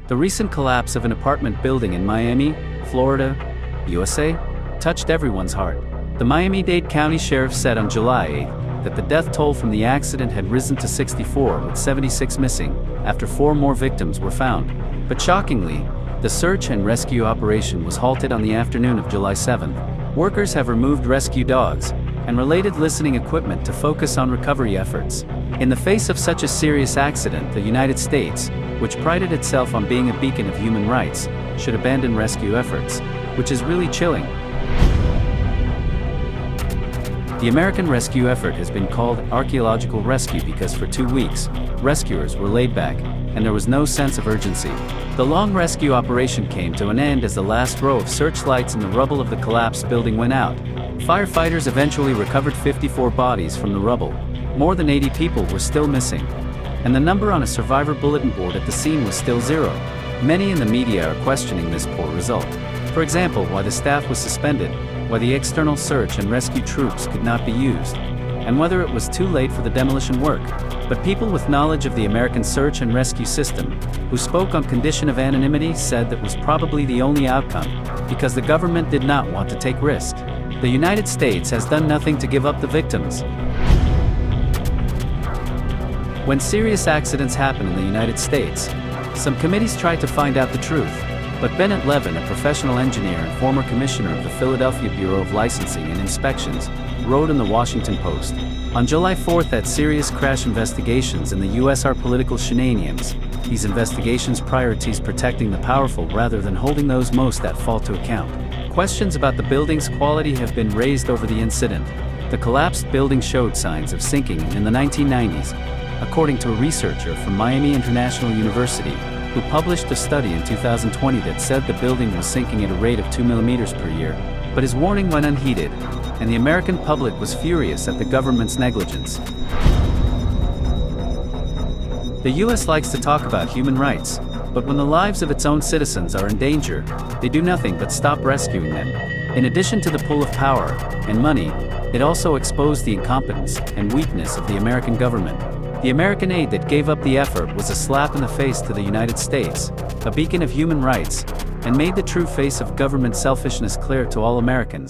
The recent collapse of an apartment building in Miami, Florida, USA, touched everyone's heart. The Miami-Dade County Sheriff said on July 8 that the death toll from the accident had risen to 64, with 76 missing, after 4 more victims were found. But shockingly, the search and rescue operation was halted on the afternoon of July 7. Workers have removed rescue dogs and related listening equipment to focus on recovery efforts. In the face of such a serious accident, the United States, which prided itself on being a beacon of human rights, should abandon rescue efforts, which is really chilling. The American rescue effort has been called archaeological rescue because for 2 weeks, rescuers were laid back, and there was no sense of urgency. The long rescue operation came to an end as the last row of searchlights in the rubble of the collapsed building went out. Firefighters eventually recovered 54 bodies from the rubble. More than 80 people were still missing, and the number on a survivor bulletin board at the scene was still 0. Many in the media are questioning this poor result. For example, why the staff was suspended, why the external search and rescue troops could not be used, and whether it was too late for the demolition work. But people with knowledge of the American search and rescue system, who spoke on condition of anonymity, said that was probably the only outcome, because the government did not want to take risks. The United States has done nothing to give up the victims. When serious accidents happen in the United States, some committees try to find out the truth. But Bennett Levin, a professional engineer and former commissioner of the Philadelphia Bureau of Licensing and Inspections, wrote in the Washington Post on July 4 that serious crash investigations in the U.S. are political shenanigans. These investigations prioritize protecting the powerful rather than holding those most at fault to account. Questions about the building's quality have been raised over the incident. The collapsed building showed signs of sinking in the 1990s, according to a researcher from Miami International University, who published a study in 2020 that said the building was sinking at a rate of 2 millimeters per year. But his warning went unheeded, and the American public was furious at the government's negligence. The U.S. likes to talk about human rights, but when the lives of its own citizens are in danger, they do nothing but stop rescuing them. In addition to the pull of power and money, it also exposed the incompetence and weakness of the American government. The American aid that gave up the effort was a slap in the face to the United States, a beacon of human rights, and made the true face of government selfishness clear to all Americans.